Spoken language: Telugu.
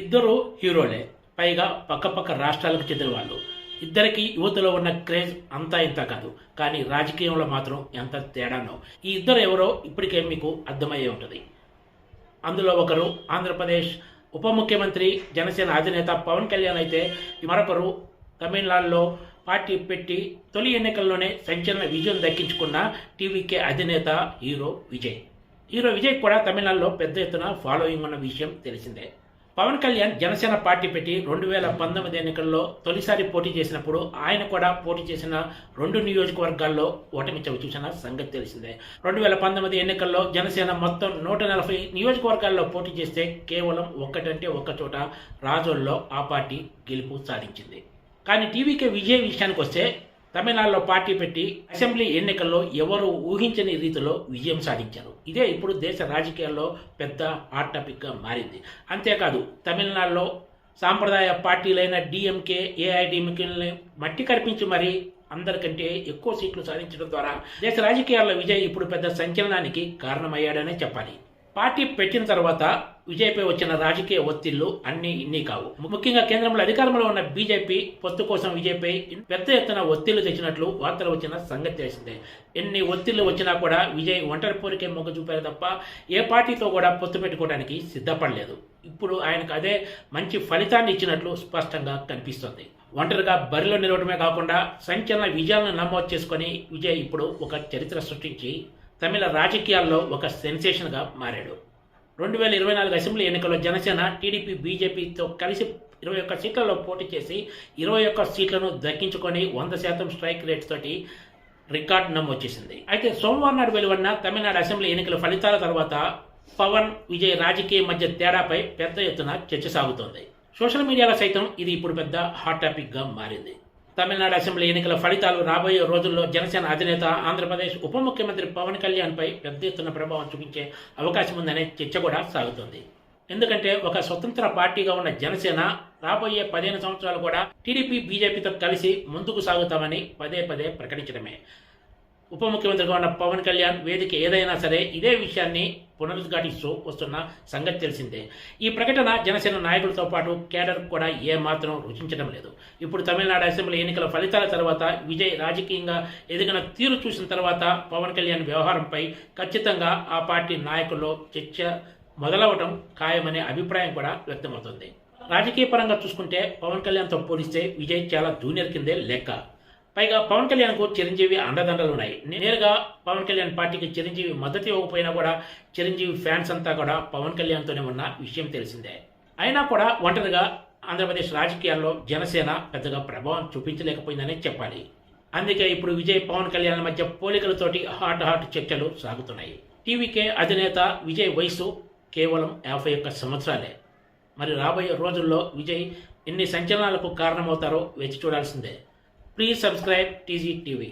ఇద్దరు హీరోలే, పైగా పక్కపక్క రాష్ట్రాలకు చెందిన వాళ్ళు. ఇద్దరికి యువతలో ఉన్న క్రేజ్ అంతా ఇంత కాదు, కానీ రాజకీయంలో మాత్రం ఎంత తేడానో. ఈ ఇద్దరు ఎవరో ఇప్పటికే మీకు అర్థమయ్యే ఉంటుంది. అందులో ఒకరు ఆంధ్రప్రదేశ్ ఉప ముఖ్యమంత్రి, జనసేన అధినేత పవన్ కళ్యాణ్ అయితే, మరొకరు తమిళనాడులో పార్టీ పెట్టి తొలి ఎన్నికల్లోనే సంచలన విజయం దక్కించుకున్న టీవీకే అధినేత హీరో విజయ్ కూడా తమిళనాడులో పెద్ద ఎత్తున ఫాలోయింగ్ ఉన్న విషయం తెలిసిందే. పవన్ కళ్యాణ్ జనసేన పార్టీ పెట్టి 2019 ఎన్నికల్లో తొలిసారి పోటీ చేసినప్పుడు ఆయన కూడా పోటీ చేసిన 2 నియోజకవర్గాల్లో ఓటమి చవిచూసిన సంగతి తెలిసిందే. 2019 ఎన్నికల్లో జనసేన మొత్తం 140 నియోజకవర్గాల్లో పోటీ చేస్తే కేవలం ఒక్క చోట రాజోల్లో ఆ పార్టీ గెలుపు సాధించింది. కానీ టీవీకే విజయ్ విషయానికి వస్తే, తమిళనాడులో పార్టీ పెట్టి అసెంబ్లీ ఎన్నికల్లో ఎవరు ఊహించని రీతిలో విజయం సాధించారు. ఇదే ఇప్పుడు దేశ రాజకీయాల్లో పెద్ద హాట్ టాపిక్గా మారింది. అంతేకాదు, తమిళనాడులో సాంప్రదాయ పార్టీలైన డిఎంకే, ఏఐడిఎంకేలని మట్టి కనిపించి మరీ అందరికంటే ఎక్కువ సీట్లు సాధించడం ద్వారా దేశ రాజకీయాల్లో విజయ్ ఇప్పుడు పెద్ద సంచలనానికి కారణమయ్యాడనే చెప్పాలి. పార్టీ పెట్టిన తర్వాత విజయ్పై వచ్చిన రాజకీయ ఒత్తిళ్లు అన్నీ ఇన్ని కావు. ముఖ్యంగా కేంద్రంలో అధికారంలో ఉన్న బీజేపీ పొత్తు కోసం విజయ్పై పెద్ద ఎత్తున ఒత్తిళ్లు తెచ్చినట్లు వార్తలు వచ్చిన సంగతి తెలిసిందే. ఎన్ని ఒత్తిళ్లు వచ్చినా కూడా విజయ్ ఒంటరి పోరికే మొగ్గు చూపారు తప్ప ఏ పార్టీతో కూడా పొత్తు పెట్టుకోవడానికి సిద్ధపడలేదు. ఇప్పుడు ఆయనకు అదే మంచి ఫలితాన్ని ఇచ్చినట్లు స్పష్టంగా కనిపిస్తోంది. ఒంటరిగా బరిలో నిలవడమే కాకుండా సంచలన విజయాలను నమోదు చేసుకుని విజయ్ ఇప్పుడు ఒక చరిత్ర సృష్టించి తమిళ రాజకీయాల్లో ఒక సెన్సేషన్గా మారాడు. 2024 అసెంబ్లీ ఎన్నికల్లో జనసేన, టీడీపీ, బీజేపీతో కలిసి 21 సీట్లలో పోటీ చేసి 21 సీట్లను దక్కించుకొని 100% స్ట్రైక్ రేట్ తోటి రికార్డు నమోదు చేసింది. అయితే సోమవారం నాడు వెలువడిన తమిళనాడు అసెంబ్లీ ఎన్నికల ఫలితాల తర్వాత పవన్, విజయ్ రాజకీయ మధ్య తేడాపై పెద్ద ఎత్తున చర్చ సాగుతోంది. సోషల్ మీడియాలో సైతం ఇది ఇప్పుడు పెద్ద హాట్ టాపిక్గా మారింది. తమిళనాడు అసెంబ్లీ ఎన్నికల ఫలితాలు రాబోయే రోజుల్లో జనసేన అధినేత, ఆంధ్రప్రదేశ్ ఉప ముఖ్యమంత్రి పవన్ కళ్యాణ్పై పెద్ద ఎత్తున ప్రభావం చూపించే అవకాశం ఉందనే చర్చ కూడా సాగుతోంది. ఎందుకంటే ఒక స్వతంత్ర పార్టీగా ఉన్న జనసేన రాబోయే 15 సంవత్సరాలు కూడా టీడీపీ, బీజేపీతో కలిసి ముందుకు సాగుతామని పదే ప్రకటించడమే. ఉప ముఖ్యమంత్రిగా ఉన్న పవన్ కళ్యాణ్ వేదిక ఏదైనా సరే ఇదే విషయాన్ని పునరుద్ఘాటిస్తూ వస్తున్న సంగతి తెలిసిందే. ఈ ప్రకటన జనసేన నాయకులతో పాటు కేడర్ కూడా ఏమాత్రం రుచించడం లేదు. ఇప్పుడు తమిళనాడు అసెంబ్లీ ఎన్నికల ఫలితాల తర్వాత విజయ్ రాజకీయంగా ఎదిగిన తీరు చూసిన తర్వాత పవన్ కళ్యాణ్ వ్యవహారంపై ఖచ్చితంగా ఆ పార్టీ నాయకుల్లో చర్చ మొదలవడం ఖాయమనే అభిప్రాయం కూడా వ్యక్తమవుతుంది. రాజకీయ పరంగా చూసుకుంటే పవన్ కళ్యాణ్తో పోలిస్తే విజయ్ చాలా జూనియర్ కిందే లెక్క. పైగా పవన్ కళ్యాణ్కు చిరంజీవి అండదండలు ఉన్నాయి. నేరుగా పవన్ కళ్యాణ్ పార్టీకి చిరంజీవి మద్దతు ఇవ్వకపోయినా కూడా చిరంజీవి ఫ్యాన్స్ అంతా కూడా పవన్ కళ్యాణ్తోనే ఉన్న విషయం తెలిసిందే. అయినా కూడా ఒంటరిగా ఆంధ్రప్రదేశ్ రాజకీయాల్లో జనసేన పెద్దగా ప్రభావం చూపించలేకపోయిందనే చెప్పాలి. అందుకే ఇప్పుడు విజయ్, పవన్ కళ్యాణ్ మధ్య పోలికలతోటి హాట్ చర్చలు సాగుతున్నాయి. టీవీకే అధినేత విజయ్ వయసు కేవలం 51 సంవత్సరాలే. మరి రాబోయే రోజుల్లో విజయ్ ఎన్ని సంచలనాలకు కారణమవుతారో వేచి చూడాల్సిందే. Please subscribe TG TV.